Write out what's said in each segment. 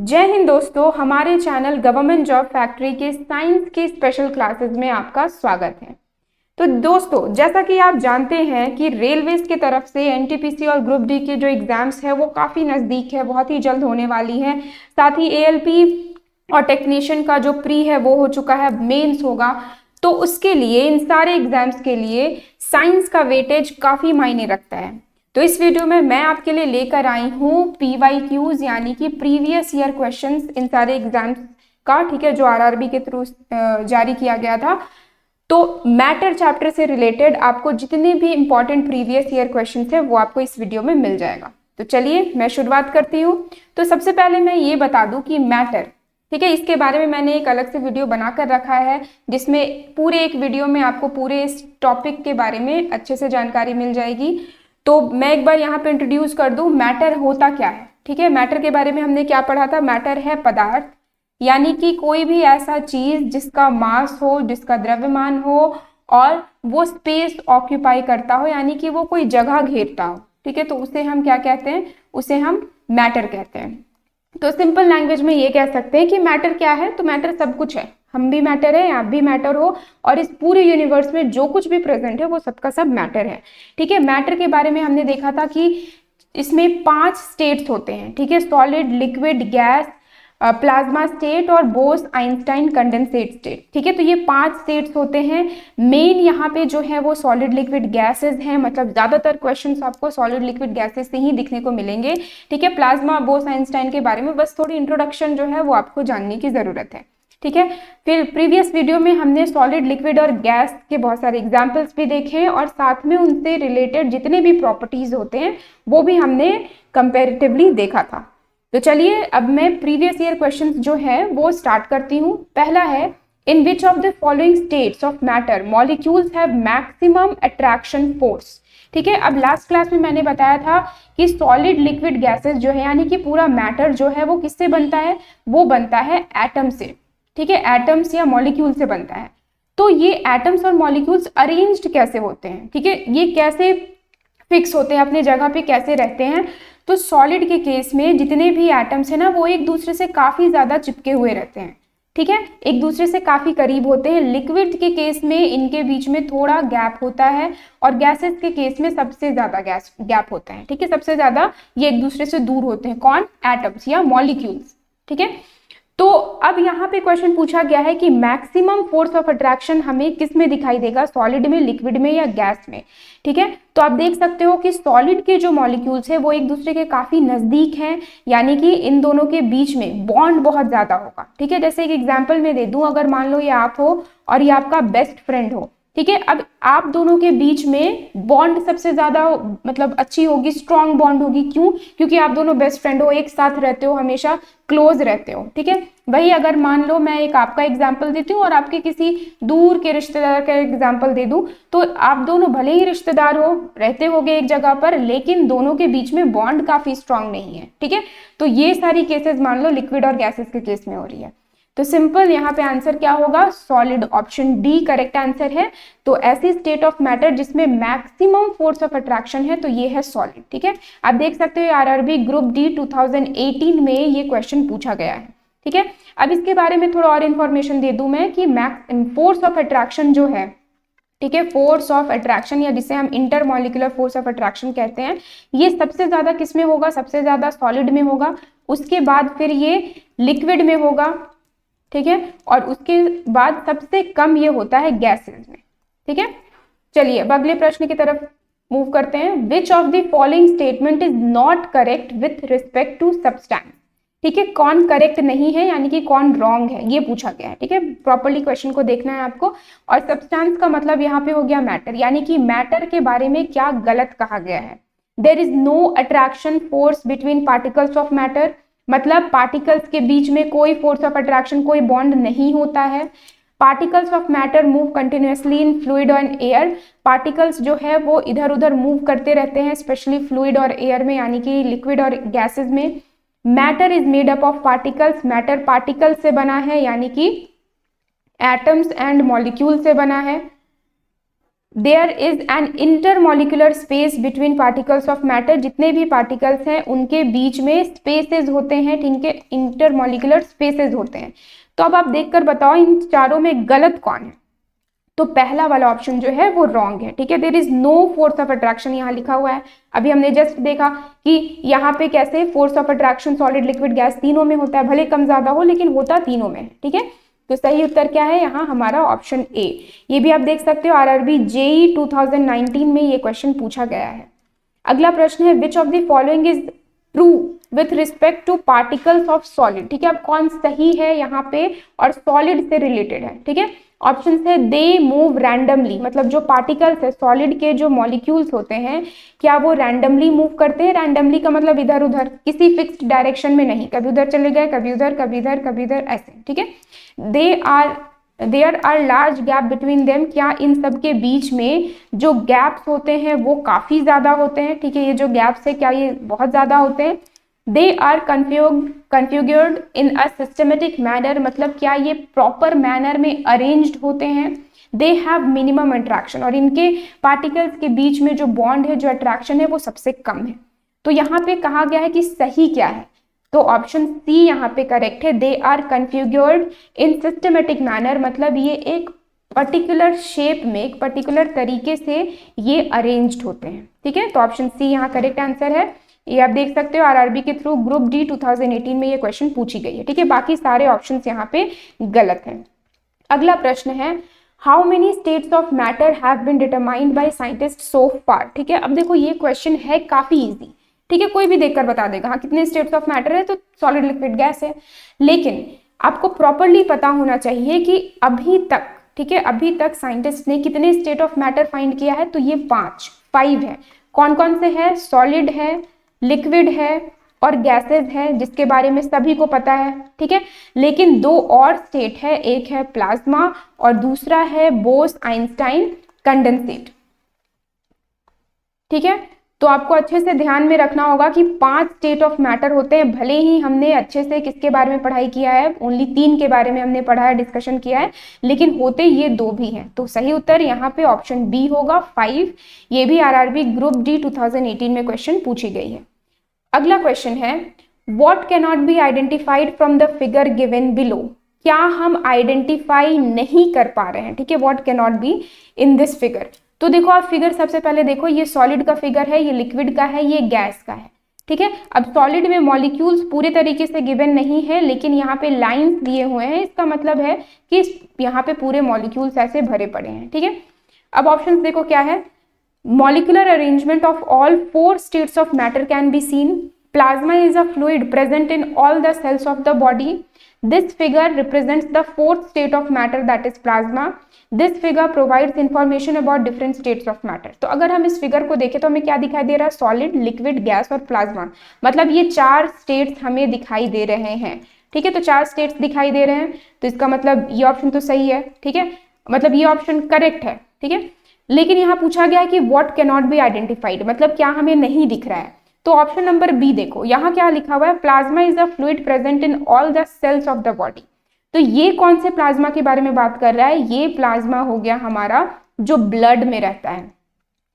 जय हिंद दोस्तों, हमारे चैनल गवर्नमेंट जॉब फैक्ट्री के साइंस के स्पेशल क्लासेस में आपका स्वागत है। तो दोस्तों, जैसा कि आप जानते हैं कि रेलवेज की तरफ से एनटीपीसी और ग्रुप डी के जो एग्जाम्स है वो काफ़ी नज़दीक है, बहुत ही जल्द होने वाली है। साथ ही एएलपी और टेक्नीशियन का जो प्री है वो हो चुका है, मेंस होगा। तो उसके लिए, इन सारे एग्जाम्स के लिए साइंस का वेटेज काफ़ी मायने रखता है। तो इस वीडियो में मैं आपके लिए लेकर आई हूँ PYQs यानी कि प्रीवियस ईयर क्वेश्चंस इन सारे एग्जाम्स का, ठीक है, जो आरआरबी के थ्रू जारी किया गया था। तो मैटर चैप्टर से रिलेटेड आपको जितने भी इंपॉर्टेंट प्रीवियस ईयर क्वेश्चंस है वो आपको इस वीडियो में मिल जाएगा। तो चलिए मैं शुरुआत करती हूँ। तो सबसे पहले मैं ये बता दूं कि मैटर, ठीक है, इसके बारे में मैंने एक अलग से वीडियो बनाकर रखा है जिसमें पूरे एक वीडियो में आपको पूरे इस टॉपिक के बारे में अच्छे से जानकारी मिल जाएगी। तो मैं एक बार यहाँ पे इंट्रोड्यूस कर दूं, मैटर होता क्या है। ठीक है, मैटर के बारे में हमने क्या पढ़ा था। मैटर है पदार्थ, यानी कि कोई भी ऐसा चीज जिसका मास हो, जिसका द्रव्यमान हो और वो स्पेस ऑक्यूपाई करता हो, यानी कि वो कोई जगह घेरता हो। ठीक है, तो उसे हम क्या कहते हैं, उसे हम मैटर कहते हैं। तो सिंपल लैंग्वेज में ये कह सकते हैं कि मैटर क्या है। तो मैटर सब कुछ है, हम भी मैटर है, आप भी मैटर हो, और इस पूरे यूनिवर्स में जो कुछ भी प्रेजेंट है वो सबका सब मैटर है। ठीक है, मैटर के बारे में हमने देखा था कि इसमें 5 स्टेट्स होते हैं। ठीक है, solid, liquid, gas, plasma state और बोस आइंस्टाइन कंडेंसेट स्टेट। ठीक है, तो ये 5 स्टेट्स होते हैं। मेन यहाँ पे जो है वो सॉलिड, लिक्विड, गैसेस हैं, मतलब ज्यादातर क्वेश्चंस आपको सॉलिड, लिक्विड, गैसेस से ही दिखने को मिलेंगे। ठीक है, प्लाज्मा, बोस आइंस्टाइन के बारे में बस थोड़ी इंट्रोडक्शन जो है वो आपको जानने की जरूरत है। ठीक है, फिर प्रीवियस वीडियो में हमने सॉलिड, लिक्विड और गैस के बहुत सारे एग्जाम्पल्स भी देखे हैं और साथ में उनसे रिलेटेड जितने भी प्रॉपर्टीज होते हैं वो भी हमने कंपेरेटिवली देखा था। तो चलिए अब मैं प्रीवियस ईयर क्वेश्चंस जो है वो स्टार्ट करती हूँ। पहला है, in which of the following states of matter molecules have maximum attraction force. ठीक है, अब लास्ट क्लास में मैंने बताया था कि सॉलिड, लिक्विड, गैसेस जो है यानी कि पूरा मैटर जो है वो किससे बनता है, वो बनता है एटम से। ठीक है, एटम्स या मॉलिक्यूल से बनता है। तो ये एटम्स और मॉलिक्यूल्स अरेंज्ड कैसे होते हैं, ठीक है, ये कैसे फिक्स होते हैं, अपने जगह पे कैसे रहते हैं। तो सॉलिड के केस में जितने भी एटम्स है ना वो एक दूसरे से काफी ज्यादा चिपके हुए रहते हैं। ठीक है, एक दूसरे से काफी करीब होते हैं। लिक्विड के केस में इनके बीच में थोड़ा गैप होता है और गैसेस के केस में सबसे ज्यादा गैप होता है। ठीक है, सबसे ज्यादा ये एक दूसरे से दूर होते हैं। कौन? एटम्स या मॉलिक्यूल्स। ठीक है, तो अब यहाँ पे क्वेश्चन पूछा गया है कि मैक्सिमम फोर्स ऑफ अट्रैक्शन हमें किस में दिखाई देगा, सॉलिड में, लिक्विड में या गैस में। ठीक है, तो आप देख सकते हो कि सॉलिड के जो मॉलिक्यूल्स है वो एक दूसरे के काफी नजदीक हैं, यानी कि इन दोनों के बीच में बॉन्ड बहुत ज्यादा होगा। ठीक है, जैसे एक एग्जांपल मैं दे दूं, अगर मान लो ये आप हो और ये आपका बेस्ट फ्रेंड हो। ठीक है, अब आप दोनों के बीच में बॉन्ड सबसे ज्यादा मतलब अच्छी होगी, स्ट्रॉन्ग बॉन्ड होगी। क्यों? क्योंकि आप दोनों बेस्ट फ्रेंड हो, एक साथ रहते हो, हमेशा क्लोज रहते हो। ठीक है, वही अगर मान लो मैं एक आपका एग्जाम्पल देती हूँ और आपके किसी दूर के रिश्तेदार का एग्जाम्पल दे दूं, तो आप दोनों भले ही रिश्तेदार हो, रहते होगे एक जगह पर, लेकिन दोनों के बीच में बॉन्ड काफी स्ट्रांग नहीं है। ठीक है, तो ये सारी केसेस मान लो लिक्विड और गैसेस के केस में हो रही है। तो सिंपल यहाँ पे आंसर क्या होगा, solid, option D correct answer है। तो ऐसी स्टेट ऑफ मैटर जिसमें मैक्सिमम फोर्स ऑफ अट्रैक्शन है तो ये है सॉलिड। ठीक है, आप देख सकते हो आरआरबी ग्रुप डी 2018 में ये क्वेश्चन पूछा गया है। ठीक है, अब इसके बारे में थोड़ा और इंफॉर्मेशन दे दूं मैं कि फोर्स ऑफ अट्रैक्शन जो है, ठीक है, फोर्स ऑफ अट्रैक्शन या जिसे हम इंटरमॉलिक्यूलर फोर्स ऑफ अट्रैक्शन कहते हैं, ये सबसे ज्यादा किस में होगा, सबसे ज्यादा सॉलिड में होगा, उसके बाद फिर ये लिक्विड में होगा। ठीक है, और उसके बाद सबसे कम ये होता है गैसेस में। ठीक है, चलिए अब अगले प्रश्न की तरफ मूव करते हैं। Which of the following statement is not correct with respect to substance. ठीक है, कौन करेक्ट नहीं है यानी कि कौन रॉन्ग है, ये पूछा गया है। ठीक है, प्रॉपर्ली क्वेश्चन को देखना है आपको। और सब्सटेंस का मतलब यहाँ पे हो गया मैटर, यानी कि मैटर के बारे में क्या गलत कहा गया है। There is no attraction force between particles of matter, मतलब पार्टिकल्स के बीच में कोई फोर्स ऑफ अट्रैक्शन, कोई बॉन्ड नहीं होता है। Particles of matter move continuously in fluid and air, particles जो है वो इधर उधर मूव करते रहते हैं, स्पेशली फ्लूइड और एयर में, यानी कि लिक्विड और गैसेस में। Matter is made up of particles, matter particle से बना है, यानी कि एटम्स एंड मॉलिक्यूल से बना है। There is an intermolecular space between particles of matter, जितने भी पार्टिकल्स हैं उनके बीच में स्पेसेस होते हैं, ठीक है, इंटरमॉलिक्यूलर स्पेसेस होते हैं। तो अब आप देखकर बताओ इन चारों में गलत कौन है। तो पहला वाला ऑप्शन जो है वो रॉन्ग है, ठीक है। There is no force of attraction यहाँ लिखा हुआ है। अभी हमने जस्ट देखा कि यहाँ पे कैसे force of attraction solid liquid gas तीनों में होता है, भले कम ज्यादा हो लेकिन होता तीनों में है, ठीक है। तो सही उत्तर क्या है यहाँ हमारा ऑप्शन ए। ये भी आप देख सकते हो आरआरबी जेई 2019 में ये क्वेश्चन पूछा गया है। अगला प्रश्न है which of the following is true with respect two particles of solid, ठीक है। अब कौन सही है यहाँ पे और सॉलिड से रिलेटेड है, ठीक है। ऑप्शन है दे मूव रैंडमली, मतलब जो पार्टिकल्स है सॉलिड के जो मॉलिक्यूल्स होते हैं क्या वो रैंडमली मूव करते हैं। रैंडमली का मतलब इधर उधर, किसी फिक्स्ड डायरेक्शन में नहीं, कभी उधर चले गए, कभी उधर, कभी इधर, कभी इधर, ऐसे, ठीक है। There are large gap between them, क्या इन सब के बीच में जो गैप्स होते हैं वो काफी ज्यादा होते हैं, ठीक है। ये जो गैप्स है क्या ये बहुत ज्यादा होते हैं। They are configured in a systematic manner, मतलब क्या ये प्रॉपर मैनर में अरेंज्ड होते हैं। दे हैव मिनिमम अट्रैक्शन, और इनके पार्टिकल्स के बीच में जो बॉन्ड है, जो अट्रैक्शन है वो सबसे कम है। तो यहाँ पे कहा गया है कि सही क्या है, तो ऑप्शन सी यहाँ पे करेक्ट है। They are configured in systematic manner, मतलब ये एक पर्टिकुलर शेप में, एक पर्टिकुलर तरीके से ये अरेंज्ड होते हैं, ठीक है। तो ऑप्शन सी यहाँ करेक्ट आंसर है। ये आप देख सकते हो आरआरबी के थ्रू ग्रुप डी 2018 में ये क्वेश्चन पूछी गई है, ठीक है। बाकी सारे ऑप्शंस यहाँ पे गलत हैं। अगला प्रश्न है how many states of matter have been determined by scientist so far, ठीक है। अब देखो ये क्वेश्चन है काफी इजी, ठीक है, कोई भी देखकर बता देगा हाँ कितने स्टेट्स ऑफ मैटर है, तो सॉलिड लिक्विड गैस है। लेकिन आपको प्रॉपरली पता होना चाहिए कि अभी तक, ठीक है, अभी तक साइंटिस्ट ने कितने स्टेट ऑफ मैटर फाइंड किया है, तो ये 5 है। कौन कौन से है, सॉलिड है, लिक्विड है और गैसेस है, जिसके बारे में सभी को पता है, ठीक है। लेकिन 2 और स्टेट है, एक है प्लाज्मा और दूसरा है बोस आइंस्टाइन कंडेंसेट, ठीक है। तो आपको अच्छे से ध्यान में रखना होगा कि 5 स्टेट ऑफ मैटर होते हैं। भले ही हमने अच्छे से किसके बारे में पढ़ाई किया है, ओनली 3 के बारे में हमने पढ़ा है, डिस्कशन किया है, लेकिन होते ये 2 भी हैं। तो सही उत्तर यहाँ पे ऑप्शन बी होगा 5। ये भी आरआरबी ग्रुप डी 2018 में क्वेश्चन पूछी गई है। अगला क्वेश्चन है what can not be identified from the figure given below, क्या हम आइडेंटिफाई नहीं कर पा रहे हैं, ठीक है। What can not be in this figure, तो देखो आप फिगर सबसे पहले देखो, ये सॉलिड का फिगर है, ये लिक्विड का है, ये गैस का है, ठीक है। अब सॉलिड में मॉलिक्यूल्स पूरे तरीके से गिवन नहीं है, लेकिन यहाँ पे लाइंस दिए हुए हैं, इसका मतलब है कि यहाँ पे पूरे मॉलिक्यूल्स ऐसे भरे पड़े हैं, ठीक है। अब ऑप्शन देखो क्या है, molecular arrangement of all 4 states of matter can be seen, plasma is a fluid present in all the cells of the body, this figure represents the 4th state of matter that is plasma, this figure provides information about different states of matter. तो अगर हम इस figure को देखें तो हमें क्या दिखाई दे रहा है, सॉलिड, लिक्विड, गैस और प्लाज्मा, मतलब ये 4 स्टेट्स हमें दिखाई दे रहे हैं, ठीक है। तो 4 स्टेट्स दिखाई दे रहे हैं, तो इसका मतलब ये ऑप्शन तो सही है, ठीक है, मतलब ये ऑप्शन करेक्ट है, ठीक है। लेकिन यहाँ पूछा गया है कि what can not be identified, मतलब क्या हमें नहीं दिख रहा है। तो ऑप्शन नंबर बी देखो, यहाँ क्या लिखा हुआ है, plasma is a fluid present in all the cells of the body. तो ये कौन से प्लाज्मा के बारे में बात कर रहा है, ये प्लाज्मा हो गया हमारा जो ब्लड में रहता है,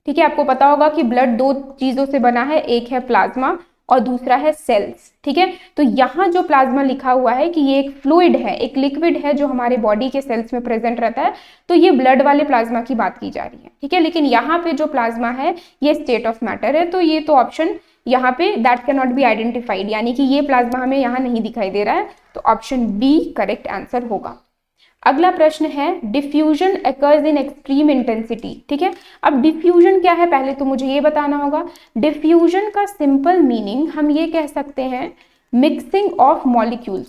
ठीक है। आपको पता होगा कि ब्लड 2 चीजों से बना है, एक है प्लाज्मा और दूसरा है सेल्स, ठीक है। तो यहाँ जो प्लाज्मा लिखा हुआ है कि ये एक फ्लूइड है, एक लिक्विड है जो हमारे बॉडी के सेल्स में प्रेजेंट रहता है, तो ये ब्लड वाले प्लाज्मा की बात की जा रही है, ठीक है। लेकिन यहाँ पे जो प्लाज्मा है ये स्टेट ऑफ मैटर है, तो ये तो ऑप्शन यहाँ पे that can not be identified, यानी कि ये प्लाज्मा हमें यहाँ नहीं दिखाई दे रहा है, तो ऑप्शन बी करेक्ट आंसर होगा। अगला प्रश्न है diffusion occurs in extreme intensity, ठीक है। अब डिफ्यूजन क्या है पहले तो मुझे ये बताना होगा। डिफ्यूजन का सिंपल मीनिंग हम ये कह सकते हैं मिक्सिंग ऑफ मॉलिक्यूल्स,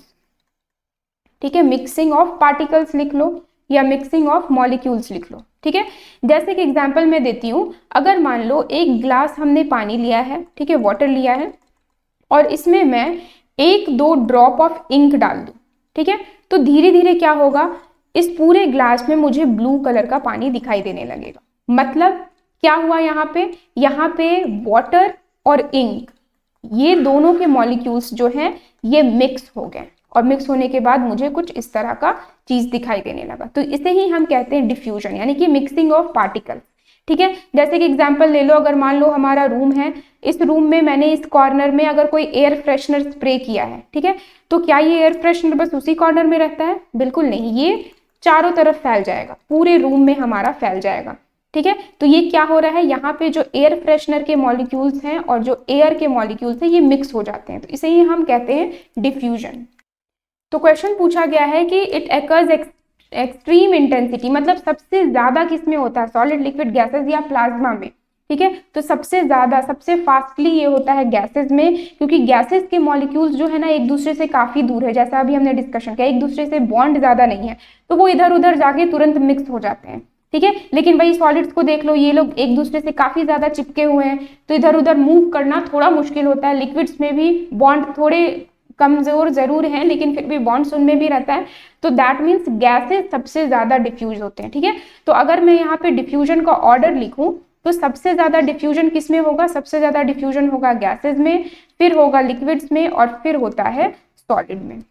ठीक है, मिक्सिंग ऑफ पार्टिकल्स लिख लो या मिक्सिंग ऑफ मॉलिक्यूल्स लिख लो, ठीक है। जैसे कि एग्जांपल मैं देती हूँ, अगर मान लो एक ग्लास हमने पानी लिया है, ठीक है, वाटर लिया है, और इसमें मैं 1-2 ड्रॉप ऑफ इंक डाल दूँ, ठीक है, तो धीरे धीरे क्या होगा, इस पूरे ग्लास में मुझे ब्लू कलर का पानी दिखाई देने लगेगा। मतलब क्या हुआ यहाँ पे वाटर और इंक, ये दोनों के मॉलिक्यूल्स जो हैं ये मिक्स हो गए, और मिक्स होने के बाद मुझे कुछ इस तरह का चीज दिखाई देने लगा। तो इसे ही हम कहते हैं डिफ्यूजन, यानी कि मिक्सिंग ऑफ पार्टिकल्स। ठीक है। जैसे कि एग्जाम्पल ले लो, अगर मान लो हमारा रूम है, इस रूम में मैंने इस कॉर्नर में अगर कोई एयर फ्रेशनर स्प्रे किया है, ठीक है, तो क्या ये एयर फ्रेशनर बस उसी कॉर्नर में रहता है? बिल्कुल नहीं, ये चारों तरफ फैल जाएगा, पूरे रूम में हमारा फैल जाएगा। ठीक है, तो ये क्या हो रहा है, यहाँ पे जो एयर फ्रेशनर के मॉलिक्यूल्स हैं और जो एयर के मॉलिक्यूल्स हैं ये मिक्स हो जाते हैं, तो इसे ही हम कहते हैं डिफ्यूजन। तो क्वेश्चन पूछा गया है कि इट एकर्स एक्सट्रीम इंटेंसिटी, मतलब सबसे ज्यादा किस में होता है, सॉलिड, लिक्विड, गैसेस या प्लाज्मा में। ठीक है, तो सबसे ज्यादा, सबसे फास्टली ये होता है गैसेस में, क्योंकि गैसेस के मॉलिक्यूल्स जो है ना एक दूसरे से काफी दूर है, जैसा अभी हमने डिस्कशन किया, एक दूसरे से बॉन्ड ज्यादा नहीं है, तो वो इधर उधर जाके तुरंत मिक्स हो जाते हैं। ठीक है, लेकिन वही सॉलिड्स को देख लो, ये लोग एक दूसरे से काफी ज्यादा चिपके हुए हैं, तो इधर उधर मूव करना थोड़ा मुश्किल होता है। लिक्विड्स में भी बॉन्ड थोड़े कमजोर जरूर हैं, लेकिन फिर भी बॉन्ड्स उनमें भी रहता है, तो दैट मीन्स गैसेस सबसे ज्यादा डिफ्यूज होते हैं। ठीक है, तो अगर मैं यहाँ पे डिफ्यूजन का ऑर्डर लिखूं तो सबसे ज्यादा डिफ्यूजन किस में होगा, सबसे ज्यादा डिफ्यूजन होगा गैसेस में, फिर होगा लिक्विड्स में और फिर होता है सॉलिड में।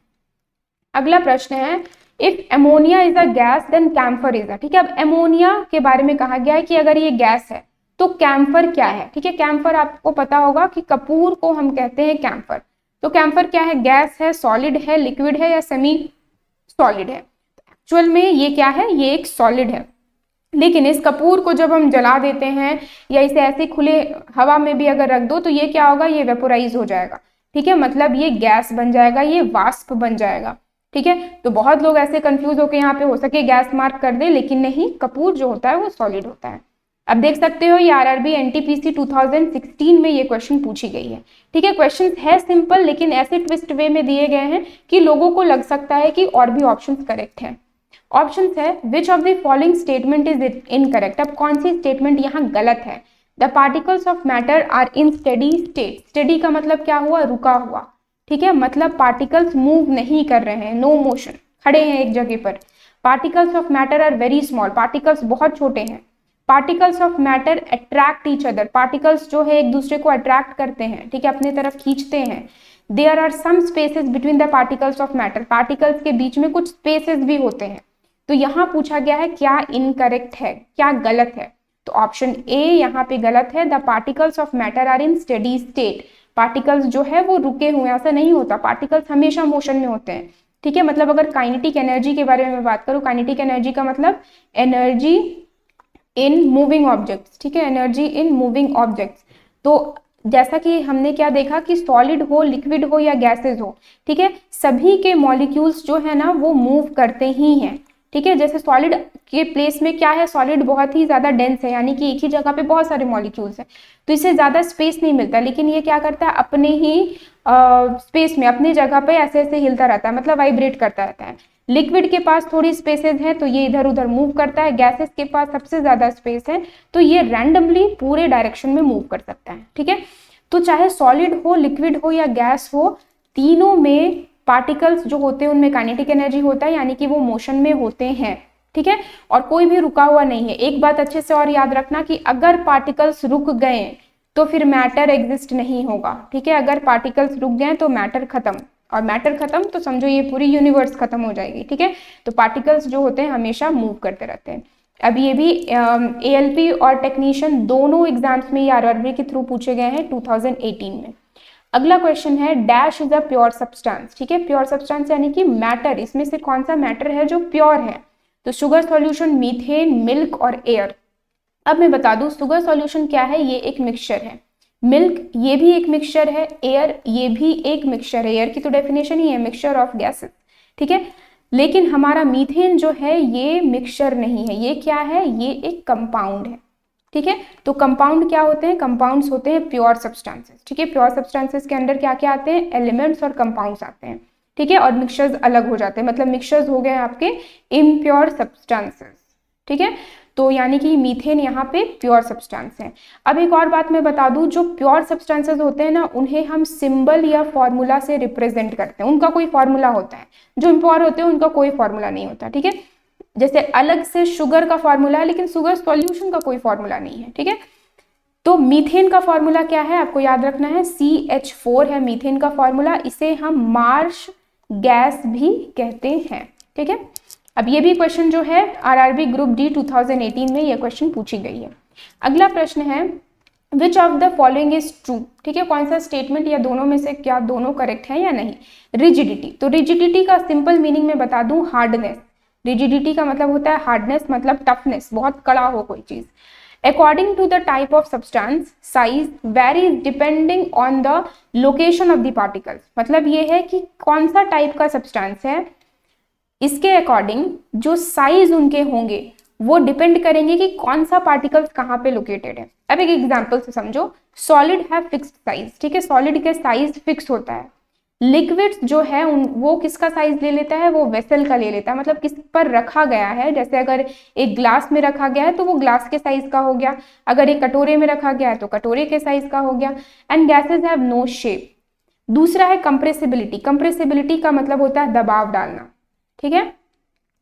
अगला प्रश्न है, if ammonia is a gas then camphor is a. ठीक है, अब एमोनिया के बारे में कहा गया है कि अगर ये गैस है तो कैम्फर क्या है। ठीक है, कैम्फर आपको पता होगा कि कपूर को हम कहते हैं कैम्फर। तो कैम्फर क्या है, गैस है, सॉलिड है, लिक्विड है या सेमी सॉलिड है? एक्चुअल में ये क्या है, ये एक सॉलिड है, लेकिन इस कपूर को जब हम जला देते हैं या इसे ऐसे खुले हवा में भी अगर रख दो तो ये क्या होगा, ये वेपोराइज हो जाएगा। ठीक है, मतलब ये गैस बन जाएगा, ये वाष्प बन जाएगा। ठीक है, तो बहुत लोग ऐसे कंफ्यूज होकर यहाँ पे हो सके गैस मार्क कर दे, लेकिन नहीं, कपूर जो होता है वो सॉलिड होता है। अब देख सकते हो ये आरआरबी एनटीपीसी 2016 में ये क्वेश्चन पूछी गई है। ठीक है, क्वेश्चन है सिंपल, लेकिन ऐसे ट्विस्ट वे में दिए गए हैं कि लोगों को लग सकता है कि और भी ऑप्शंस करेक्ट हैं। ऑप्शन है which of the following statement is incorrect. अब कौन सी स्टेटमेंट यहाँ गलत है? The particles of matter are in steady state. Steady का मतलब क्या हुआ, रुका हुआ। ठीक है, मतलब पार्टिकल्स मूव नहीं कर रहे हैं, नो मोशन, खड़े हैं एक जगह पर। Particles of matter are very small, particles बहुत छोटे हैं। Particles of matter attract each other, particles जो है एक दूसरे को अट्रैक्ट करते हैं, ठीक है, अपने तरफ खींचते हैं। There are some spaces between the particles of matter, particles के बीच में कुछ स्पेसेस भी होते हैं। तो यहाँ पूछा गया है क्या इनकरेक्ट है, क्या गलत है? तो ऑप्शन ए यहाँ पे गलत है, the particles of matter are in steady state. Particles जो है वो रुके हुए, ऐसा नहीं होता, पार्टिकल्स हमेशा मोशन में होते हैं। ठीक है, मतलब अगर काइनेटिक एनर्जी के बारे में मैं बात करूं, काइनेटिक एनर्जी का मतलब एनर्जी इन मूविंग ऑब्जेक्ट्स। ठीक है, एनर्जी इन मूविंग ऑब्जेक्ट्स। तो जैसा कि हमने क्या देखा कि सॉलिड हो, लिक्विड हो या गैसेज हो, ठीक है, सभी के मॉलिक्यूल्स जो है ना वो मूव करते ही हैं। ठीक है, जैसे सॉलिड के प्लेस में क्या है, सॉलिड बहुत ही ज्यादा डेंस है, यानी कि एक ही जगह पे बहुत सारे मॉलिक्यूल्स हैं, तो इसे ज्यादा स्पेस नहीं मिलता, लेकिन ये क्या करता है, अपने ही स्पेस में, अपनी जगह पे ऐसे ऐसे हिलता रहता है, मतलब वाइब्रेट करता रहता है। लिक्विड के पास थोड़ी स्पेसेस हैं तो ये इधर उधर मूव करता है, गैसेस के पास सबसे ज्यादा स्पेस है तो ये रैंडमली पूरे डायरेक्शन में मूव कर सकता है। ठीक है, तो चाहे सॉलिड हो, लिक्विड हो या गैस हो, तीनों में पार्टिकल्स जो होते हैं उनमें काइनेटिक एनर्जी होता है, यानी कि वो मोशन में होते हैं। ठीक है, और कोई भी रुका हुआ नहीं है। एक बात अच्छे से और याद रखना कि अगर पार्टिकल्स रुक गए तो फिर मैटर एग्जिस्ट नहीं होगा। ठीक है, अगर पार्टिकल्स रुक गए तो मैटर खत्म, और मैटर खत्म तो समझो ये पूरी यूनिवर्स खत्म हो जाएगी। ठीक है, तो पार्टिकल्स जो होते हैं हमेशा मूव करते रहते हैं। अब ये भी एएलपी और टेक्नीशियन दोनों एग्जाम्स में ये आरआरबी के थ्रू पूछे गए हैं 2018 में। अगला क्वेश्चन है, dash is a pure substance. ठीक है, प्योर सब्सटेंस यानी कि मैटर, इसमें से कौन सा मैटर है जो प्योर है? तो शुगर सॉल्यूशन, मीथेन, मिल्क और एयर। अब मैं बता दूं शुगर सॉल्यूशन क्या है, ये एक मिक्सचर है। मिल्क ये भी एक मिक्सचर है, एयर ये भी एक मिक्सचर है। एयर की तो डेफिनेशन ही है मिक्सचर ऑफ गैसेस। ठीक है, लेकिन हमारा मीथेन जो है ये मिक्सचर नहीं है, ये क्या है, ये एक कंपाउंड है। ठीक है, तो कंपाउंड क्या होते हैं, कंपाउंड्स होते हैं प्योर सब्सटेंसेस। ठीक है, प्योर सब्सटेंसेस के अंदर क्या क्या आते हैं, एलिमेंट्स और कंपाउंड्स आते हैं। ठीक है, और मिक्सचर्स अलग हो जाते हैं, मतलब मिक्सचर्स हो गए आपके इम्प्योर सब्सटेंसेस। ठीक है, तो यानी कि मीथेन यहाँ पे प्योर सब्सटेंस है। अब एक और बात मैं बता दूं, जो प्योर सब्सटेंसेस होते हैं ना उन्हें हम सिंबल या फॉर्मूला से रिप्रेजेंट करते हैं, उनका कोई फॉर्मूला होता है। जो इम्प्योर होते हैं उनका कोई फॉर्मूला नहीं होता। ठीक है, जैसे अलग से शुगर का फॉर्मूला है लेकिन शुगर सॉल्यूशन का कोई फॉर्मूला नहीं है। ठीक है, तो मीथेन का फॉर्मूला क्या है आपको याद रखना है, CH4 है मीथेन का फॉर्मूला। इसे हम मार्श गैस भी कहते हैं। ठीक है, अब ये भी क्वेश्चन जो है आरआरबी ग्रुप डी 2018 में ये क्वेश्चन पूछी गई है। अगला प्रश्न है which of the following is true, ठीक है, कौन सा स्टेटमेंट या दोनों में से क्या दोनों करेक्ट है या नहीं। रिजिडिटी, तो रिजिडिटी का सिंपल मीनिंग में बता दूं हार्डनेस। रिजिडिटी का मतलब होता है हार्डनेस, मतलब टफनेस, बहुत कड़ा हो कोई चीज। According to the type of substance size varies depending on the location of the particles, मतलब ये है कि कौन सा टाइप का सब्सटेंस है, इसके अकॉर्डिंग जो साइज उनके होंगे वो डिपेंड करेंगे कि कौन सा पार्टिकल्स कहाँ पे लोकेटेड है। अब एक एग्जांपल से समझो, सॉलिड है फिक्स्ड साइज, ठीक है, सॉलिड का साइज फिक्स होता है। लिक्विड्स जो है वो किसका साइज ले लेता है, वो वेसल का ले लेता है, मतलब किस पर रखा गया है। जैसे अगर एक ग्लास में रखा गया है तो वो ग्लास के साइज का हो गया, अगर एक कटोरे में रखा गया है तो कटोरे के साइज का हो गया। And gases have no shape. दूसरा है कंप्रेसिबिलिटी। कंप्रेसिबिलिटी का मतलब होता है दबाव डालना, ठीक है,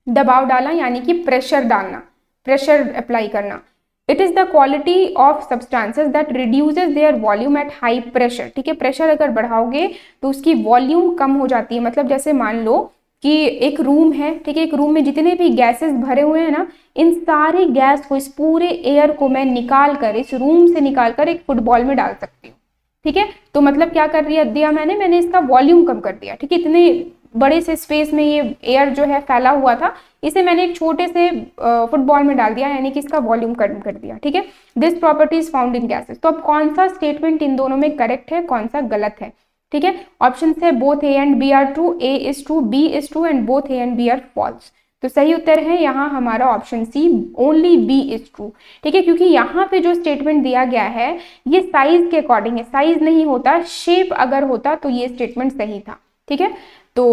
दबाव डालना यानी कि प्रेशर डालना, प्रेशर अप्लाई करना। It is the quality of substances that reduces there volume at high pressure, ठीक है, प्रेशर अगर बढ़ाओगे तो उसकी वॉल्यूम कम हो जाती है। मतलब जैसे मान लो कि एक रूम है, ठीक है, एक रूम में जितने भी गैसेस भरे हुए हैं ना, इन सारी गैस को, इस पूरे एयर को मैं निकाल कर, इस रूम से निकाल कर एक फुटबॉल में डाल सकती हूँ, ठीक है। तो मतलब क्या कर दिया मैंने इसका वॉल्यूम कम कर दिया, ठीक है। इतने बड़े से स्पेस में ये एयर जो है फैला हुआ था, इसे मैंने एक छोटे से फुटबॉल में डाल दिया, यानी कि इसका वॉल्यूम कम कर दिया, ठीक है। This property is found in gases. तो अब कौन सा स्टेटमेंट इन दोनों में करेक्ट है, कौन सा गलत है, ठीक है। ऑप्शन है both A and B are true, A is true, B is true and both A and B are false. तो सही उत्तर है यहाँ हमारा option C, only B is true, ठीक है, क्योंकि यहाँ पे जो स्टेटमेंट दिया गया है ये साइज के अकॉर्डिंग है, साइज नहीं होता, शेप अगर होता तो ये स्टेटमेंट सही था, ठीक है। तो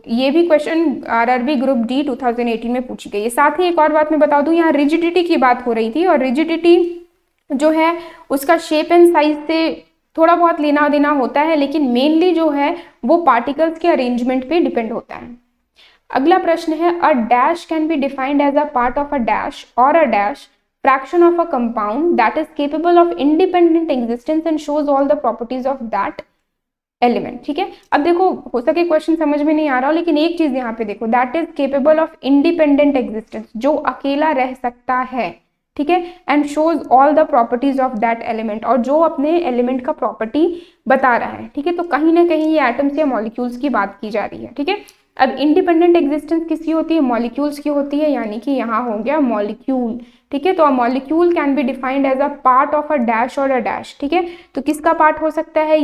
ये भी क्वेश्चन आरआरबी ग्रुप डी 2018 में पूछी गई है। साथ ही एक और बात मैं बता दूं, यहाँ रिजिडिटी की बात हो रही थी, और रिजिडिटी जो है उसका शेप एंड साइज से थोड़ा बहुत लेना देना होता है, लेकिन मेनली जो है वो पार्टिकल्स के अरेंजमेंट पे डिपेंड होता है। अगला प्रश्न है a dash can be defined as a part of a dash और a dash fraction of a compound that is capable of independent existence and shows all the properties of that element, ठीक है। अब देखो हो सके question समझ में नहीं आ रहा हो, लेकिन एक चीज यहाँ पे देखो, that is capable of independent existence, जो अकेला रह सकता है, ठीक है, and shows all the properties of that element, और जो अपने एलिमेंट का प्रॉपर्टी बता रहा है, ठीक है। तो कहीं ना कहीं ये एटम्स या मॉलिक्यूल्स की बात की जा रही है, ठीक है। अब इंडिपेंडेंट एग्जिस्टेंस किसकी होती है, मॉलिक्यूल्स की होती है, यानी कि यहाँ हो गया मॉलिक्यूल, ठीक है। तो a molecule can be defined as a part of a dash और अ डैश, ठीक है। तो किसका पार्ट हो सकता है,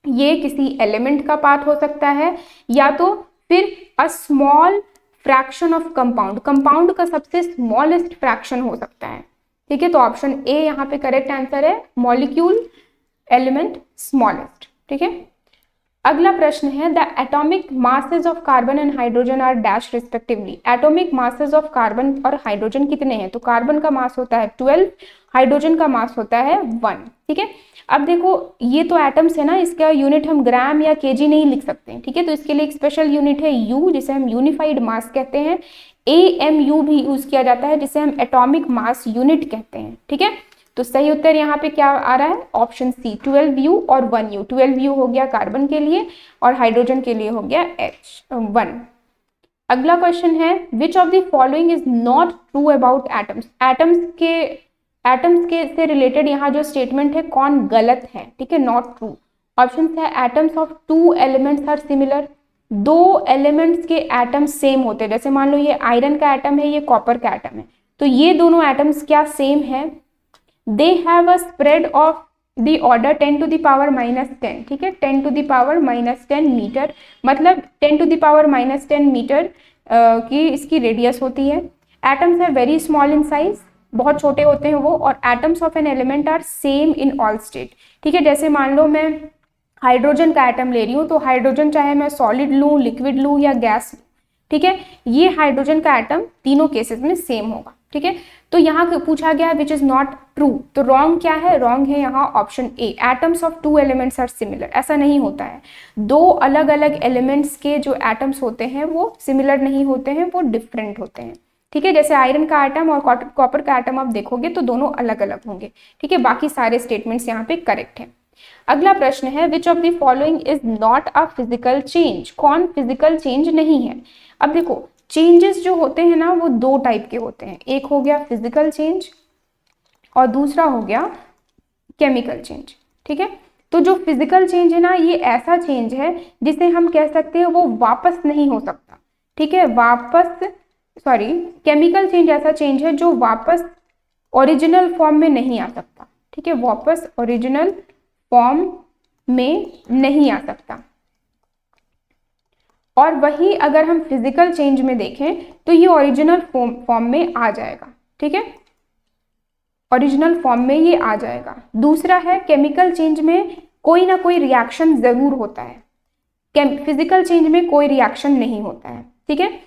ये किसी एलिमेंट का पार्ट हो सकता है, या तो फिर a small fraction of compound, compound का सबसे स्मॉलेस्ट फ्रैक्शन हो सकता है, ठीक है। तो ऑप्शन ए यहाँ पे करेक्ट आंसर है, मॉलिक्यूल एलिमेंट स्मॉलेस्ट, ठीक है। अगला प्रश्न है the atomic masses of carbon and hydrogen are dash respectively. Atomic masses of carbon और हाइड्रोजन कितने हैं, तो कार्बन का मास होता है 12, हाइड्रोजन का मास होता है 1, ठीक है। अब देखो ये तो एटम्स है ना, इसका यूनिट हम ग्राम या केजी नहीं लिख सकते, ठीक है। तो इसके लिए एक स्पेशल यूनिट है यू, जिसे हम यूनिफाइड मास कहते हैं। AMU भी यूज किया जाता है, जिसे हम एटॉमिक मास यूनिट कहते हैं, ठीक है। तो सही उत्तर यहाँ पे क्या आ रहा है, ऑप्शन सी 12U और 1U। 12U हो गया कार्बन के लिए और हाइड्रोजन के लिए हो गया H1। अगला क्वेश्चन है which of the following is not true about atoms. Atoms के से रिलेटेड यहाँ जो स्टेटमेंट है कौन गलत है, ठीक है, नॉट ट्रू। ऑप्शन है atoms of two elements are similar, दो एलिमेंट्स के एटम्स सेम होते हैं। जैसे मान लो ये आयरन का एटम है, ये कॉपर का एटम है, तो ये दोनों एटम्स क्या सेम है, they have a spread of the order 10 to the power -10, ठीक है, 10 टू द पावर -10 मीटर, मतलब 10 टू द पावर -10 मीटर की इसकी रेडियस होती है। Atoms are very small in size, बहुत छोटे होते हैं वो, और atoms of an element are same in all state, ठीक है। जैसे मान लो मैं हाइड्रोजन का एटम ले रही हूँ, तो हाइड्रोजन चाहे मैं सॉलिड लूँ, लिक्विड लूँ या गैस लूँ, ठीक है, ये हाइड्रोजन का एटम तीनों केसेस में सेम होगा, ठीक है। तो यहाँ पूछा गया विच इज नॉट ट्रू, तो रॉन्ग क्या है, रॉन्ग है यहाँ option A, atoms of two elements are similar. ऐसा नहीं होता है, दो अलग अलग एलिमेंट्स के जो एटम्स होते हैं वो सिमिलर नहीं होते हैं, वो डिफरेंट होते हैं, ठीक है। जैसे आयरन का एटम और कॉपर का एटम आप देखोगे तो दोनों अलग अलग होंगे, ठीक है। बाकी सारे स्टेटमेंट्स यहाँ पे करेक्ट है। अगला प्रश्न है which of the following is not a physical change, कौन फिजिकल चेंज नहीं है। अब देखो चेंजेस जो होते हैं ना वो दो टाइप के होते हैं, एक हो गया फिजिकल चेंज और दूसरा हो गया केमिकल चेंज। ठीक है, तो जो फिजिकल चेंज है ना, ये ऐसा चेंज है जिसे हम कह सकते हैं वो वापस नहीं हो सकता। ठीक है, केमिकल चेंज ऐसा चेंज है जो वापस ओरिजिनल फॉर्म में नहीं आ सकता। ठीक है, वापस ओरिजिनल फॉर्म में नहीं आ सकता। और वही अगर हम फिजिकल चेंज में देखें तो ये ओरिजिनल फॉर्म में आ जाएगा। ठीक है, ओरिजिनल फॉर्म में ये आ जाएगा। दूसरा है केमिकल चेंज में कोई ना कोई रिएक्शन जरूर होता है, फिजिकल चेंज में कोई रिएक्शन नहीं होता है। ठीक है,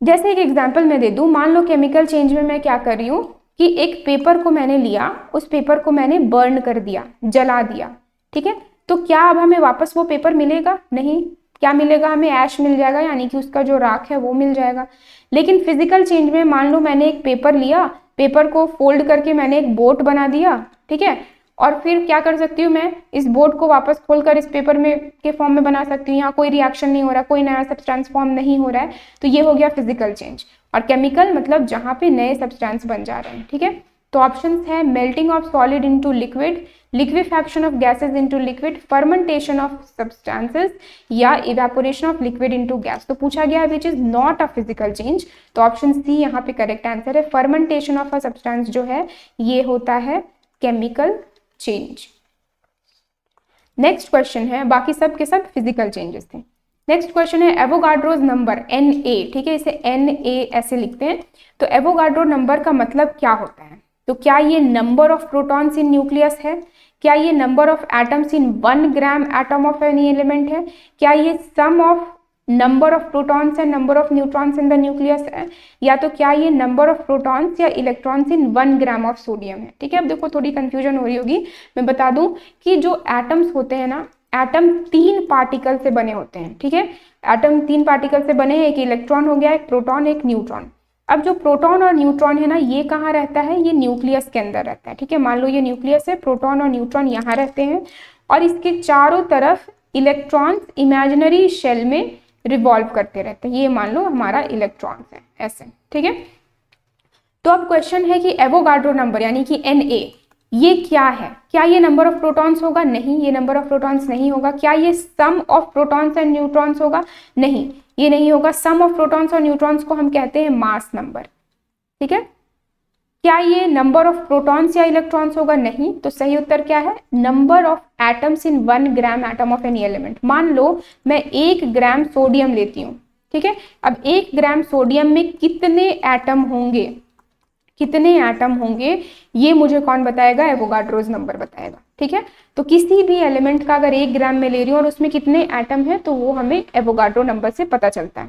जैसे एक एग्जांपल मैं दे दूं, मान लो केमिकल चेंज में मैं क्या कर रही हूँ कि एक पेपर को मैंने लिया, उस पेपर को मैंने बर्न कर दिया, जला दिया। ठीक है, तो क्या अब हमें वापस वो पेपर मिलेगा? नहीं। क्या मिलेगा? हमें ऐश मिल जाएगा, यानी कि उसका जो राख है वो मिल जाएगा। लेकिन फिजिकल चेंज में मान लो मैंने एक पेपर लिया, पेपर को फोल्ड करके मैंने एक बोट बना दिया। ठीक है, और फिर क्या कर सकती हूँ, मैं इस बोट को वापस खोलकर इस पेपर में के फॉर्म में बना सकती हूँ। यहाँ कोई रिएक्शन नहीं हो रहा, कोई नया सब्सटेंस फॉर्म नहीं हो रहा है, तो ये हो गया फिजिकल चेंज। और केमिकल मतलब जहाँ पे नए सब्सटेंस बन जा रहे हैं। ठीक है, तो ऑप्शंस है melting of solid into liquid, liquefaction of gases into liquid, fermentation of substances या evaporation of liquid into gas. तो पूछा गया है which is not a physical change, तो ऑप्शन सी यहाँ पे करेक्ट आंसर है। फर्मेंटेशन ऑफ अ सब्सटेंस जो है ये होता है केमिकल चेंज। नेक्स्ट क्वेश्चन है, बाकी सब के सब फिजिकल चेंजेस थे। नेक्स्ट क्वेश्चन है एवोगाड्रोज नंबर Na। ठीक है, इसे Na ऐसे लिखते हैं। तो एवोगाड्रो नंबर का मतलब क्या होता है? तो क्या ये number of protons in nucleus है? क्या ये number of atoms in 1 gram atom of any element है? क्या ये sum of number of protons and number of neutrons in the nucleus है? या तो क्या ये नंबर ऑफ प्रोटॉन्स या electrons in 1 gram of sodium है? ठीक है, अब देखो थोड़ी कंफ्यूजन हो रही होगी, मैं बता दूं कि जो एटम्स होते हैं ना, एटम 3 पार्टिकल से बने होते हैं। ठीक है, एटम 3 पार्टिकल से बने हैं, एक इलेक्ट्रॉन हो गया, एक प्रोटॉन, एक न्यूट्रॉन। अब जो प्रोटॉन और न्यूट्रॉन है ना, ये कहाँ रहता है? ये न्यूक्लियस के अंदर रहता है। ठीक है, मान लो ये न्यूक्लियस है, प्रोटॉन और न्यूट्रॉन यहाँ रहते हैं, और इसके चारों तरफ इलेक्ट्रॉन्स इमेजिनरी शेल में रिवॉल्व करते रहते हैं। ये मान लो हमारा इलेक्ट्रॉन्स है ऐसे। ठीक है, तो अब क्वेश्चन है कि एवोगाड्रो नंबर यानी कि Na ये क्या है? क्या ये नंबर ऑफ प्रोटॉन्स होगा? नहीं, ये नंबर ऑफ प्रोटॉन्स नहीं होगा। क्या ये sum of protons and neutrons होगा? नहीं, ये नहीं होगा। सम ऑफ प्रोटॉन्स और न्यूट्रॉन्स को हम कहते हैं मास नंबर। ठीक है, क्या ये नंबर ऑफ प्रोटॉन्स या इलेक्ट्रॉन्स होगा? नहीं। तो सही उत्तर क्या है? Number of atoms in 1 gram atom of any element. मान लो मैं 1 ग्राम सोडियम लेती हूँ। ठीक है, अब 1 ग्राम सोडियम में कितने एटम होंगे, कितने एटम होंगे, ये मुझे कौन बताएगा? एवोगाड्रोज नंबर बताएगा। ठीक है, तो किसी भी एलिमेंट का अगर 1 ग्राम में ले रही हूँ और उसमें कितने एटम है, तो वो हमें एवोगाड्रो नंबर से पता चलता है।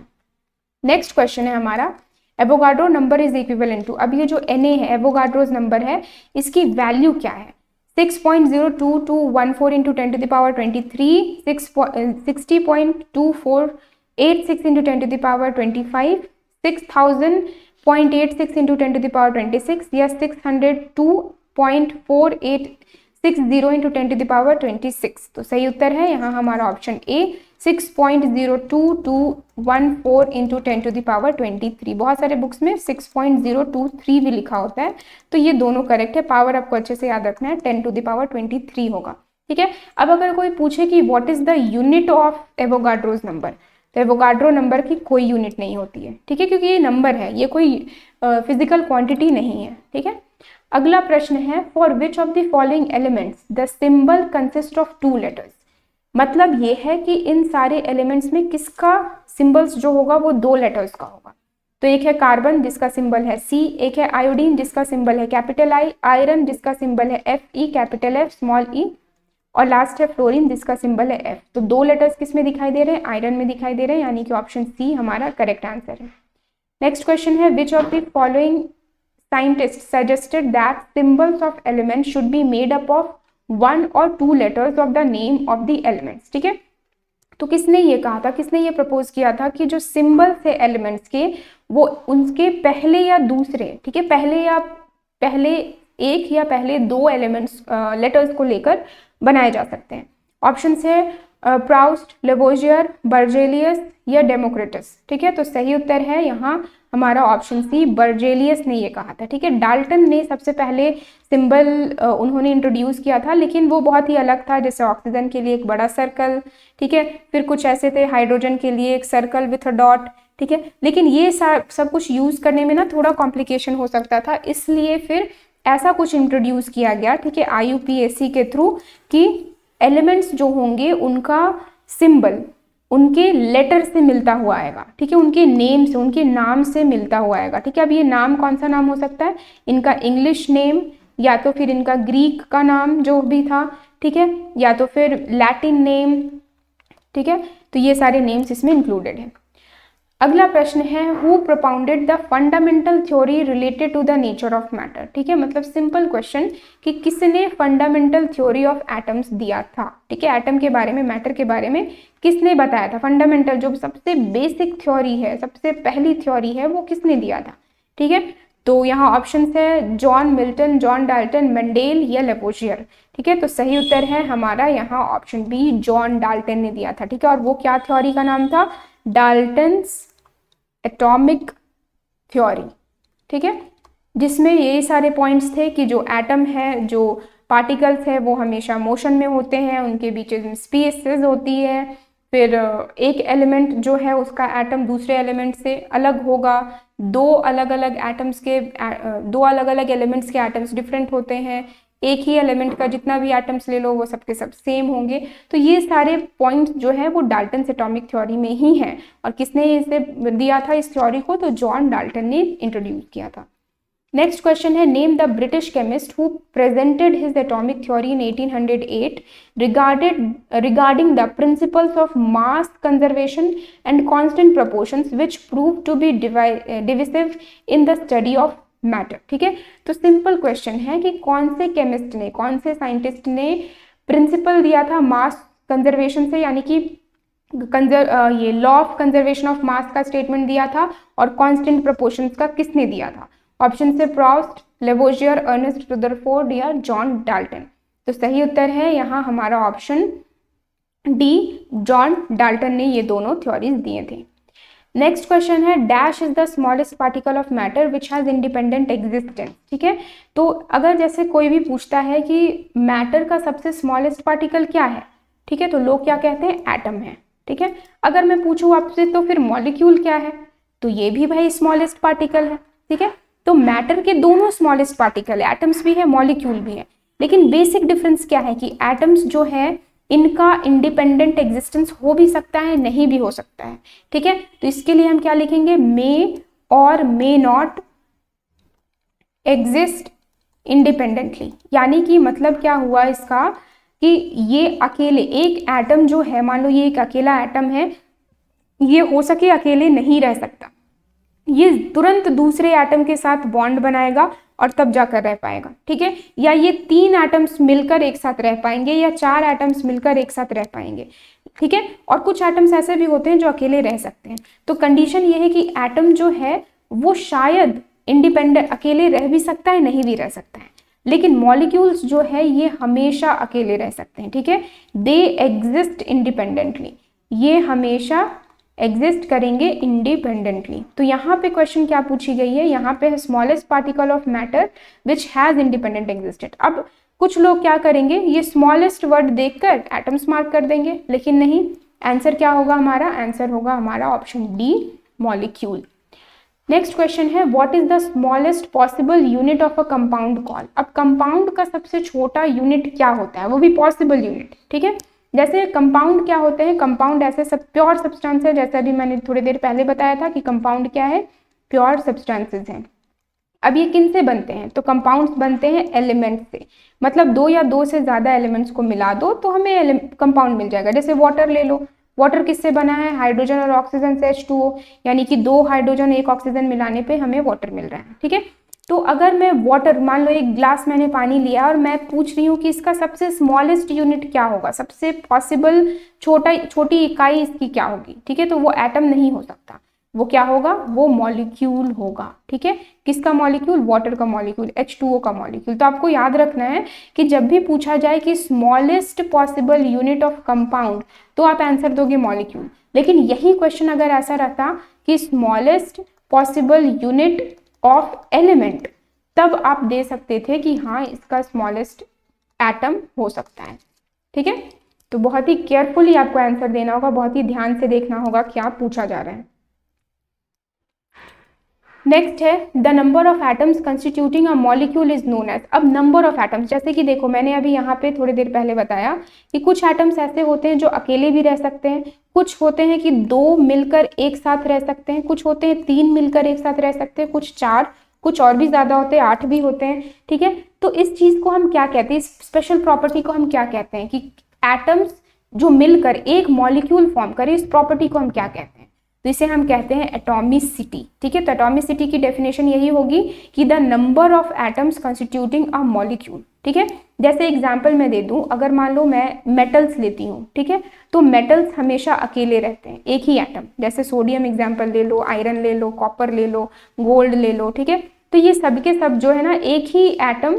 नेक्स्ट क्वेश्चन है हमारा, Avogadro number is equivalent to. अब ये जो Na है, एवोगाड्रोज नंबर है, इसकी वैल्यू क्या है? 6.02214 into 10 to the power 23, 60.2486 into 10 to the power 25, 6000.86 into 10 to the power 26 या 602.4860 इंटू 10 टू द पावर 26। तो सही उत्तर है यहाँ हमारा option A, 6.02214 into 10 to the power 23। बहुत सारे बुक्स में 6.023 भी लिखा होता है, तो ये दोनों करेक्ट है। पावर आपको अच्छे से याद रखना है, 10 टू द पावर 23 होगा। ठीक है, अब अगर कोई पूछे कि what is the unit of Avogadro's number, तो एवोगाड्रो नंबर की कोई यूनिट नहीं होती है। ठीक है, क्योंकि ये नंबर है, ये कोई फिजिकल क्वांटिटी नहीं है। ठीक है, अगला प्रश्न है, for which of the following elements the symbol consist of 2 letters. मतलब ये है कि इन सारे एलिमेंट्स में किसका सिंबल्स जो होगा वो 2 लेटर्स का होगा। तो एक है कार्बन जिसका सिंबल है C, एक है आयोडीन जिसका सिंबल है कैपिटल I, आयरन जिसका सिंबल है Fe capital F small e, और लास्ट है फ्लोरीन जिसका सिंबल है F। तो 2 लेटर्स किस में दिखाई दे रहे हैं? आयरन में दिखाई दे रहे हैं, यानी कि ऑप्शन सी हमारा करेक्ट आंसर है। नेक्स्ट क्वेश्चन है, which of the following scientist suggested that symbols of element should be made up of 1 or 2 letters of the name of the elements. ठीक है, तो किसने ये कहा था, किसने ये प्रपोज किया था कि जो सिंबल्स है एलिमेंट्स के, वो उनके पहले या दूसरे, ठीक है, पहले एक या पहले 2 एलिमेंट्स लेटर्स को लेकर बनाए जा सकते हैं। ऑप्शंस है प्राउस्ट, लेवोजियर, बर्जेलियस या डेमोक्रिटस। ठीक है, तो सही उत्तर है यहाँ हमारा ऑप्शन सी बर्जेलियस ने ये कहा था। ठीक है, डाल्टन ने सबसे पहले सिंबल उन्होंने इंट्रोड्यूस किया था, लेकिन वो बहुत ही अलग था, जैसे ऑक्सीजन के लिए एक बड़ा सर्कल, ठीक है, फिर कुछ ऐसे थे हाइड्रोजन के लिए एक सर्कल विथ अ डॉट। ठीक है, लेकिन ये सब कुछ यूज करने में ना थोड़ा कॉम्प्लिकेशन हो सकता था, इसलिए फिर ऐसा कुछ इंट्रोड्यूस किया गया, ठीक है, IUPAC के थ्रू, कि एलिमेंट्स जो होंगे उनका सिंबल उनके लेटर से मिलता हुआ आएगा। ठीक है, उनके नेम से, उनके नाम से मिलता हुआ आएगा। ठीक है, अब ये नाम कौन सा नाम हो सकता है, इनका इंग्लिश नेम, या तो फिर इनका ग्रीक का नाम जो भी था, ठीक है, या तो फिर लैटिन नेम। ठीक है, तो ये सारे नेम्स इसमें इंक्लूडेड हैं। अगला प्रश्न है, who propounded the fundamental theory related to the nature of matter. ठीक है, मतलब सिंपल क्वेश्चन कि किसने फंडामेंटल थ्योरी ऑफ एटम्स दिया था। ठीक है, एटम के बारे में, मैटर के बारे में किसने बताया था, फंडामेंटल जो सबसे बेसिक थ्योरी है, सबसे पहली थ्योरी है, वो किसने दिया था। ठीक है, तो यहाँ ऑप्शन है John Milton, John Dalton, Mendel या लेवोजियर। ठीक है, तो सही उत्तर है हमारा यहाँ ऑप्शन बी, जॉन डाल्टन ने दिया था। ठीक है, और वो क्या थ्योरी का नाम था, डाल्टन्स एटॉमिक थ्योरी। ठीक है, जिसमें ये सारे पॉइंट्स थे कि जो एटम है, जो पार्टिकल्स है, वो हमेशा मोशन में होते हैं, उनके बीच में स्पेसेस होती है, फिर एक एलिमेंट जो है उसका एटम दूसरे एलिमेंट से अलग होगा, दो अलग अलग एलिमेंट्स के एटम्स डिफरेंट होते हैं, एक ही एलिमेंट का जितना भी एटम्स ले लो वो सबके सब सेम होंगे। तो ये सारे पॉइंट्स जो है वो डाल्टन्स एटॉमिक थ्योरी में ही है। और किसने इसे दिया था इस थ्योरी को, तो जॉन डाल्टन ने इंट्रोड्यूस किया था। नेक्स्ट क्वेश्चन है, name the British chemist who presented his atomic theory in 1808 regarding the principles of mass conservation and constant proportions which prove to be divisive in the study of matter. ठीक है, तो simple question है कि कौन से chemist ने, कौन से साइंटिस्ट ने प्रिंसिपल दिया था मास कंजर्वेशन से, यानी कि ये law of conservation of mass का स्टेटमेंट दिया था, और कांस्टेंट प्रोपोर्शंस का किसने दिया था। ऑप्शन से प्रोस्ट, लेवोजियर, अर्नेस्ट रदरफोर्ड या जॉन डाल्टन। तो सही उत्तर है यहाँ हमारा ऑप्शन डी, जॉन डाल्टन ने ये दोनों थ्योरीज दिए थे। नेक्स्ट क्वेश्चन है, dash is the smallest particle of matter which has independent existence. ठीक है, तो अगर जैसे कोई भी पूछता है कि मैटर का सबसे स्मॉलेस्ट पार्टिकल क्या है, ठीक है, तो लोग क्या कहते हैं, एटम है। ठीक है, अगर मैं पूछूं आपसे तो फिर मॉलिक्यूल क्या है, तो ये भी भाई स्मॉलेस्ट पार्टिकल है। ठीक है, तो मैटर के दोनों स्मॉलेस्ट पार्टिकल है, एटम्स भी है, मॉलिक्यूल भी है, लेकिन बेसिक डिफरेंस क्या है कि एटम्स जो है इनका इंडिपेंडेंट एग्जिस्टेंस हो भी सकता है, नहीं भी हो सकता है। ठीक है, तो इसके लिए हम क्या लिखेंगे, मे और मे नॉट एग्जिस्ट इंडिपेंडेंटली। यानी कि मतलब क्या हुआ इसका कि ये अकेले, एक एटम जो है, मान लो ये एक अकेला एटम है, ये हो सके अकेले नहीं रह सकता, ये तुरंत दूसरे एटम के साथ बॉन्ड बनाएगा और तब जाकर रह पाएगा। ठीक है, या ये 3 एटम्स मिलकर एक साथ रह पाएंगे, या 4 एटम्स मिलकर एक साथ रह पाएंगे। ठीक है, और कुछ एटम्स ऐसे भी होते हैं जो अकेले रह सकते हैं। तो कंडीशन ये है कि एटम जो है वो शायद इंडिपेंडेंट अकेले रह भी सकता है, नहीं भी रह सकता है, लेकिन मॉलिक्यूल्स जो है ये हमेशा अकेले रह सकते हैं। ठीक है, दे एग्जिस्ट इंडिपेंडेंटली, ये हमेशा एग्जिस्ट करेंगे इंडिपेंडेंटली। तो यहाँ पे क्वेश्चन क्या पूछी गई है, यहाँ पे smallest particle of matter which has independent existed. अब कुछ लोग क्या करेंगे, ये स्मॉलेस्ट वर्ड देखकर एटम्स मार्क कर देंगे, लेकिन नहीं, आंसर क्या होगा हमारा, आंसर होगा हमारा option D, molecule. Next question है, what is the smallest possible unit of a compound call. अब कंपाउंड का सबसे छोटा यूनिट क्या होता है, वो भी पॉसिबल यूनिट। ठीक है, जैसे कंपाउंड क्या होते हैं, कंपाउंड ऐसे सब प्योर सब्सटेंस है, जैसे अभी मैंने थोड़ी देर पहले बताया था कि कंपाउंड क्या है, प्योर सब्सटेंसेस हैं। अब ये किन से बनते हैं, तो कंपाउंड्स बनते हैं एलिमेंट से, मतलब 2 या 2 से ज्यादा एलिमेंट्स को मिला दो तो हमें कंपाउंड मिल जाएगा। जैसे वाटर ले लो, वाटर किससे बना है, हाइड्रोजन और ऑक्सीजन से H2O, यानी कि 2 हाइड्रोजन 1 ऑक्सीजन मिलाने पे हमें वाटर मिल रहा है। ठीक है, तो अगर मैं वाटर, मान लो एक ग्लास मैंने पानी लिया और मैं पूछ रही हूँ कि इसका सबसे स्मॉलेस्ट यूनिट क्या होगा, सबसे पॉसिबल छोटी इकाई इसकी क्या होगी। ठीक है, तो वो एटम नहीं हो सकता, वो क्या होगा, वो मॉलिक्यूल होगा। ठीक है, किसका मॉलिक्यूल, वाटर का मॉलिक्यूल, H2O का मॉलिक्यूल। तो आपको याद रखना है कि जब भी पूछा जाए कि smallest possible unit of compound, तो आप आंसर दोगे मॉलिक्यूल। लेकिन यही क्वेश्चन अगर ऐसा रहता कि smallest possible unit of element, तब आप दे सकते थे कि हाँ इसका स्मॉलेस्ट एटम हो सकता है। ठीक है, तो बहुत ही केयरफुली आपको आंसर देना होगा, बहुत ही ध्यान से देखना होगा क्या पूछा जा रहा है। नेक्स्ट है the number of atoms constituting a molecule is known as. अब नंबर ऑफ एटम्स, जैसे कि देखो मैंने अभी यहाँ पे थोड़ी देर पहले बताया कि कुछ एटम्स ऐसे होते हैं जो अकेले भी रह सकते हैं, कुछ होते हैं कि 2 मिलकर एक साथ रह सकते हैं, कुछ होते हैं 3 मिलकर एक साथ रह सकते हैं, कुछ 4, कुछ और भी ज्यादा होते हैं, 8 भी होते हैं। ठीक है, तो इस चीज को हम क्या कहते हैं, इस स्पेशल प्रॉपर्टी को हम क्या कहते हैं कि एटम्स जो मिलकर एक मॉलिक्यूल फॉर्म करे, इस प्रॉपर्टी को हम क्या कहते हैं, तो इसे हम कहते हैं एटॉमिसिटी। ठीक है, तो एटॉमिसिटी की डेफिनेशन यही होगी कि the number of atoms constituting a molecule. ठीक है, जैसे एग्जांपल मैं दे दूं, अगर मान लो मैं मेटल्स लेती हूँ, ठीक है, तो मेटल्स हमेशा अकेले रहते हैं, एक ही एटम, जैसे सोडियम एग्जांपल ले लो, आयरन ले लो, कॉपर ले लो, गोल्ड ले लो। ठीक है, तो ये सब के सब जो है ना एक ही एटम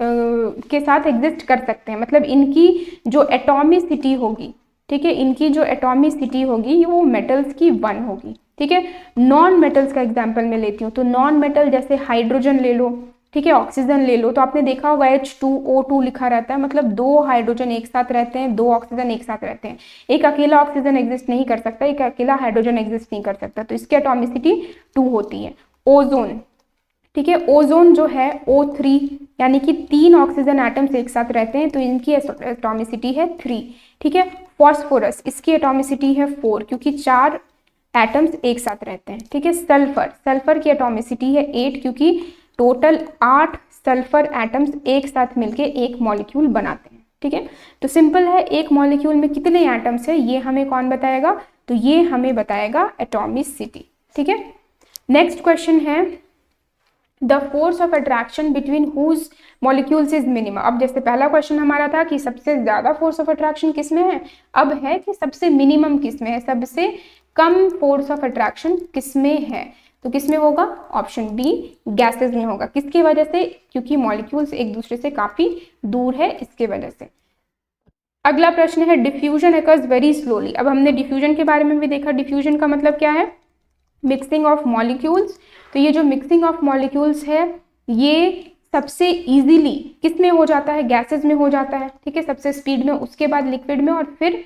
के साथ एग्जिस्ट कर सकते हैं, मतलब इनकी जो एटॉमिसिटी होगी, ठीक है, इनकी जो एटॉमिसिटी होगी वो मेटल्स की 1 होगी। ठीक है, नॉन मेटल्स का एग्जांपल मैं लेती हूँ, तो नॉन मेटल जैसे हाइड्रोजन ले लो, ठीक है, ऑक्सीजन ले लो, तो आपने देखा होगा H2O2 लिखा रहता है, मतलब 2 हाइड्रोजन एक साथ रहते हैं, 2 ऑक्सीजन एक साथ रहते हैं, एक अकेला ऑक्सीजन एग्जिस्ट नहीं कर सकता, एक अकेला हाइड्रोजन एग्जिस्ट नहीं कर सकता, तो इसकी एटॉमिसिटी 2 होती है। ओजोन, ठीक है, ओजोन जो है O3, यानी कि 3 ऑक्सीजन एटम्स एक साथ रहते हैं, तो इनकी एटॉमिसिटी है 3। ठीक है, फॉस्फोरस, इसकी एटॉमिसिटी है 4 क्योंकि 4 एटम्स एक साथ रहते हैं। ठीक है, सल्फर, सल्फर की एटॉमिसिटी है 8 क्योंकि टोटल 8 सल्फर एटम्स एक साथ मिलके एक मॉलिक्यूल बनाते हैं। ठीक है, तो सिंपल है, एक मॉलिक्यूल में कितने एटम्स है ये हमें कौन बताएगा, तो ये हमें बताएगा एटॉमिसिटी। ठीक है, नेक्स्ट क्वेश्चन है the force of attraction between whose molecules is minimum. अब जैसे पहला क्वेश्चन हमारा था कि सबसे ज्यादा फोर्स ऑफ अट्रैक्शन किस में है, अब है कि सबसे मिनिमम किस में है, सबसे कम फोर्स ऑफ अट्रैक्शन किस में है, तो किस में होगा, ऑप्शन बी गैसेस में होगा। किसकी वजह से, क्योंकि मॉलिक्यूल्स एक दूसरे से काफी दूर है, इसके वजह से। अगला प्रश्न है डिफ्यूजन अकर्स वेरी स्लोली। अब हमने डिफ्यूजन के बारे में भी देखा, डिफ्यूजन का मतलब क्या है, मिक्सिंग ऑफ मॉलिक्यूल्स। तो ये जो मिक्सिंग ऑफ मॉलिक्यूल्स है ये सबसे इजीली किस में हो जाता है, गैसेस में हो जाता है। ठीक है, सबसे स्पीड में, उसके बाद लिक्विड में और फिर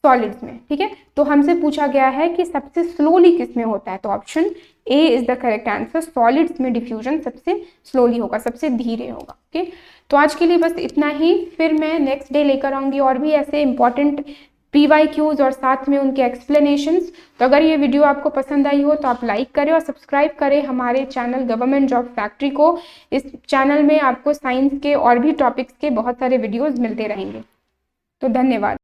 सॉलिड्स में। ठीक है, तो हमसे पूछा गया है कि सबसे स्लोली किस में होता है, तो option A is the correct answer, solids में डिफ्यूजन सबसे स्लोली होगा, सबसे धीरे होगा। ओके, तो आज के लिए बस इतना ही, फिर मैं नेक्स्ट डे लेकर आऊंगी और भी ऐसे इंपॉर्टेंट PYQs और साथ में उनके एक्सप्लेनेशंस। तो अगर ये वीडियो आपको पसंद आई हो तो आप लाइक करें और सब्सक्राइब करें हमारे चैनल गवर्नमेंट जॉब फैक्ट्री को। इस चैनल में आपको साइंस के और भी टॉपिक्स के बहुत सारे वीडियोस मिलते रहेंगे। तो धन्यवाद।